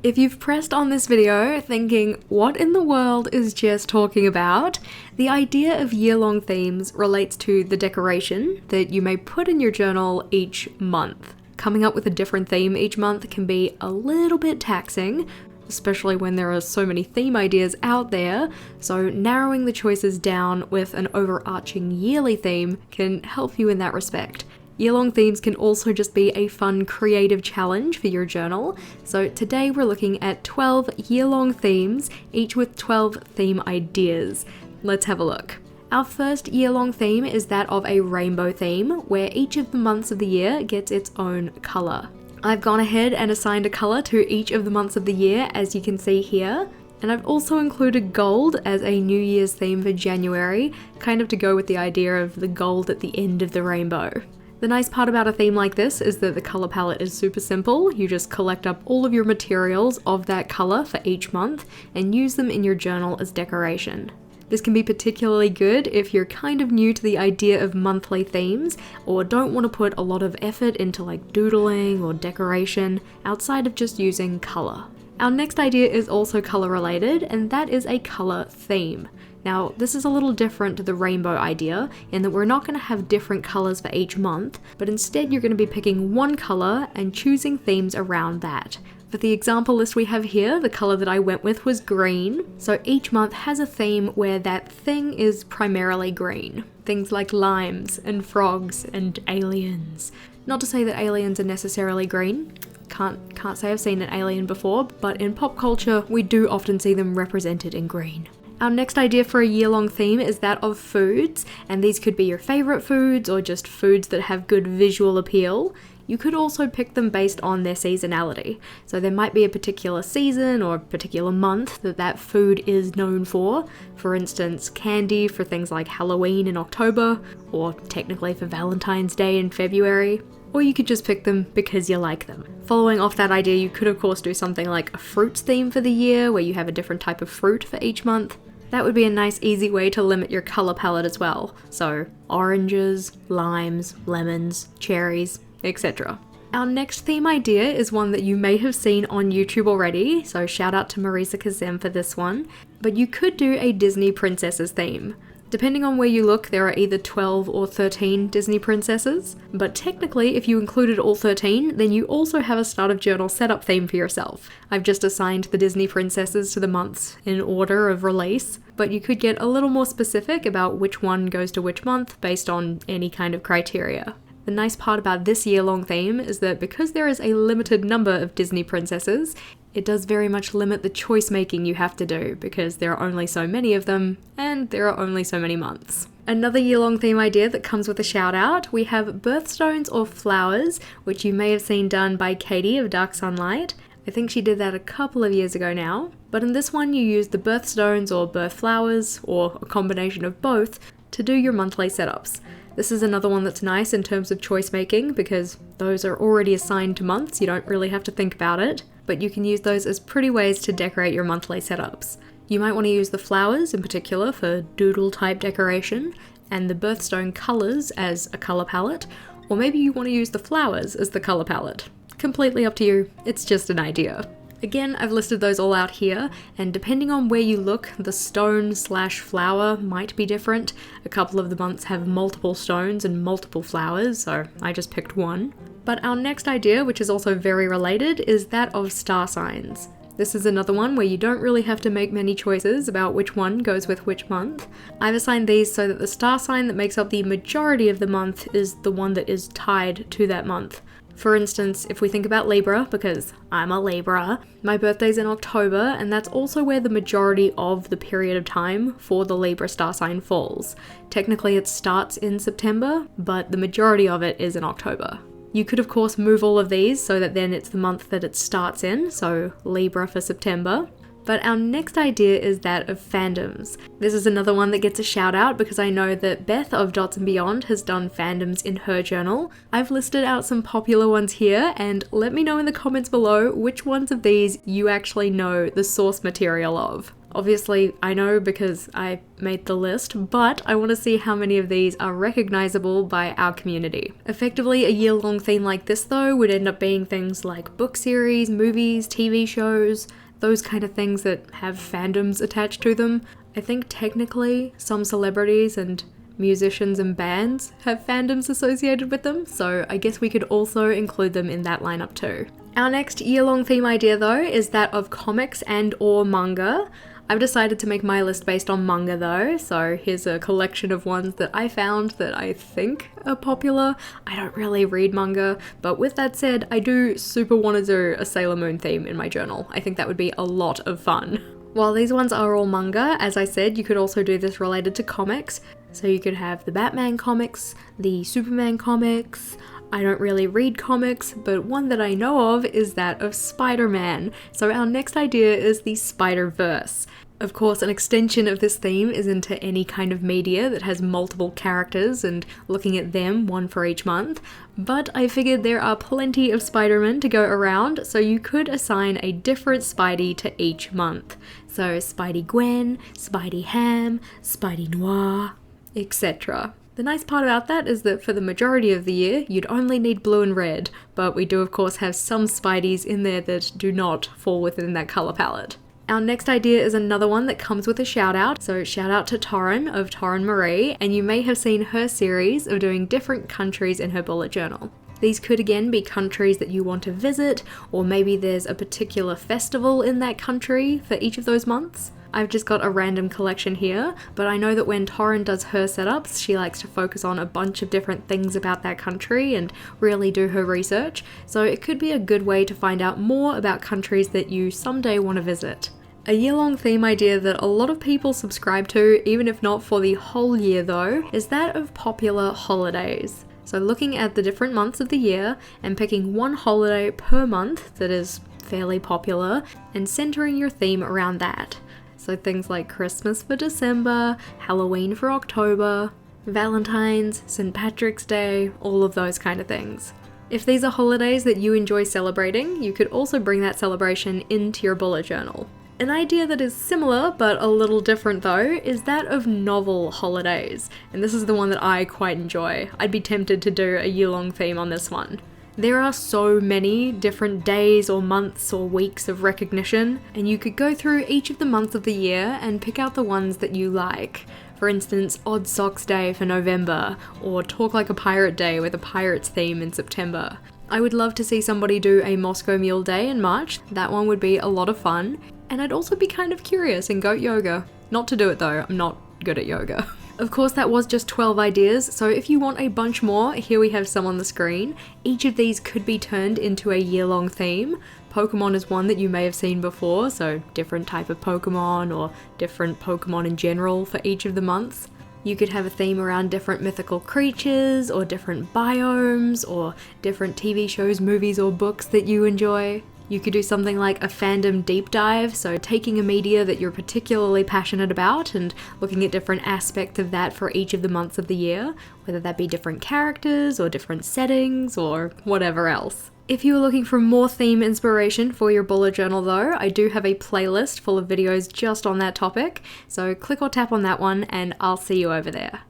If you've pressed on this video thinking, what in the world is Jess talking about? The idea of year-long themes relates to the decoration that you may put in your journal each month. Coming up with a different theme each month can be a little bit taxing, especially when there are so many theme ideas out there, so narrowing the choices down with an overarching yearly theme can help you in that respect. Year-long themes can also just be a fun creative challenge for your journal, so today we're looking at 12 year-long themes, each with 12 theme ideas. Let's have a look. Our first year-long theme is that of a rainbow theme, where each of the months of the year gets its own colour. I've gone ahead and assigned a colour to each of the months of the year, as you can see here. And I've also included gold as a New Year's theme for January, kind of to go with the idea of the gold at the end of the rainbow. The nice part about a theme like this is that the colour palette is super simple. You just collect up all of your materials of that colour for each month and use them in your journal as decoration. This can be particularly good if you're kind of new to the idea of monthly themes or don't want to put a lot of effort into like doodling or decoration outside of just using colour. Our next idea is also colour related, and that is a colour theme. Now, this is a little different to the rainbow idea in that we're not going to have different colours for each month, but instead you're going to be picking one colour and choosing themes around that. For the example list we have here, the colour that I went with was green, so each month has a theme where that thing is primarily green. Things like limes and frogs and aliens. Not to say that aliens are necessarily green. Can't say I've seen an alien before, but in pop culture we do often see them represented in green. Our next idea for a year-long theme is that of foods, and these could be your favourite foods or just foods that have good visual appeal. You could also pick them based on their seasonality. So there might be a particular season or a particular month that food is known for. For instance, candy for things like Halloween in October, or technically for Valentine's Day in February. Or you could just pick them because you like them. Following off that idea, you could of course do something like a fruits theme for the year, where you have a different type of fruit for each month. That would be a nice easy way to limit your colour palette as well. So oranges, limes, lemons, cherries, etc. Our next theme idea is one that you may have seen on YouTube already, so shout out to Marisa Kazem for this one, but you could do a Disney princesses theme. Depending on where you look, there are either 12 or 13 Disney princesses, but technically if you included all 13, then you also have a start of journal setup theme for yourself. I've just assigned the Disney princesses to the months in order of release, but you could get a little more specific about which one goes to which month based on any kind of criteria. The nice part about this year-long theme is that because there is a limited number of Disney princesses, it does very much limit the choice making you have to do because there are only so many of them and there are only so many months. Another year-long theme idea that comes with a shout out, we have birthstones or flowers, which you may have seen done by Katie of Dark Sunlight. I think she did that a couple of years ago now, but in this one you use the birthstones or birth flowers, or a combination of both, to do your monthly setups. This is another one that's nice in terms of choice making because those are already assigned to months, you don't really have to think about it, but you can use those as pretty ways to decorate your monthly setups. You might want to use the flowers in particular for doodle type decoration, and the birthstone colours as a colour palette, or maybe you want to use the flowers as the colour palette. Completely up to you, it's just an idea. Again, I've listed those all out here, and depending on where you look, the stone/flower might be different. A couple of the months have multiple stones and multiple flowers, so I just picked one. But our next idea, which is also very related, is that of star signs. This is another one where you don't really have to make many choices about which one goes with which month. I've assigned these so that the star sign that makes up the majority of the month is the one that is tied to that month. For instance, if we think about Libra, because I'm a Libra, my birthday's in October, and that's also where the majority of the period of time for the Libra star sign falls. Technically it starts in September, but the majority of it is in October. You could of course move all of these so that then it's the month that it starts in, so Libra for September. But our next idea is that of fandoms. This is another one that gets a shout out because I know that Beth of Dots and Beyond has done fandoms in her journal. I've listed out some popular ones here, and let me know in the comments below which ones of these you actually know the source material of. Obviously, I know because I made the list, but I want to see how many of these are recognizable by our community. Effectively, a year-long theme like this, though, would end up being things like book series, movies, TV shows, those kind of things that have fandoms attached to them. I think technically some celebrities and musicians and bands have fandoms associated with them, so I guess we could also include them in that lineup too. Our next year-long theme idea though is that of comics and or manga. I've decided to make my list based on manga though, so here's a collection of ones that I found that I think are popular. I don't really read manga, but with that said, I do super want to do a Sailor Moon theme in my journal. I think that would be a lot of fun. While these ones are all manga, as I said, you could also do this related to comics. So you could have the Batman comics, the Superman comics. I don't really read comics, but one that I know of is that of Spider-Man. So our next idea is the Spider-Verse. Of course, an extension of this theme is into any kind of media that has multiple characters and looking at them, one for each month. But I figured there are plenty of Spider-Man to go around, so you could assign a different Spidey to each month. So Spidey-Gwen, Spidey-Ham, Spidey-Noir, etc. The nice part about that is that for the majority of the year, you'd only need blue and red, but we do of course have some Spideys in there that do not fall within that colour palette. Our next idea is another one that comes with a shout out, so shout out to Torrin of Torrin Marie, and you may have seen her series of doing different countries in her bullet journal. These could again be countries that you want to visit, or maybe there's a particular festival in that country for each of those months. I've just got a random collection here, but I know that when Torrin does her setups, she likes to focus on a bunch of different things about that country and really do her research, so it could be a good way to find out more about countries that you someday want to visit. A year-long theme idea that a lot of people subscribe to, even if not for the whole year though, is that of popular holidays. So looking at the different months of the year and picking one holiday per month that is fairly popular and centering your theme around that. So things like Christmas for December, Halloween for October, Valentine's, St. Patrick's Day, all of those kind of things. If these are holidays that you enjoy celebrating, you could also bring that celebration into your bullet journal. An idea that is similar but a little different though is that of novel holidays, and this is the one that I quite enjoy. I'd be tempted to do a year-long theme on this one. There are so many different days or months or weeks of recognition, and you could go through each of the months of the year and pick out the ones that you like. For instance, Odd Socks Day for November, or Talk Like a Pirate Day with a pirates theme in September. I would love to see somebody do a Moscow Mule Day in March. That one would be a lot of fun. And I'd also be kind of curious in goat yoga. Not to do it though, I'm not good at yoga. Of course, that was just 12 ideas, so if you want a bunch more, here we have some on the screen. Each of these could be turned into a year-long theme. Pokemon is one that you may have seen before, so different type of Pokemon or different Pokemon in general for each of the months. You could have a theme around different mythical creatures or different biomes or different TV shows, movies or books that you enjoy. You could do something like a fandom deep dive, so taking a media that you're particularly passionate about and looking at different aspects of that for each of the months of the year, whether that be different characters or different settings or whatever else. If you are looking for more theme inspiration for your bullet journal though, I do have a playlist full of videos just on that topic, so click or tap on that one and I'll see you over there.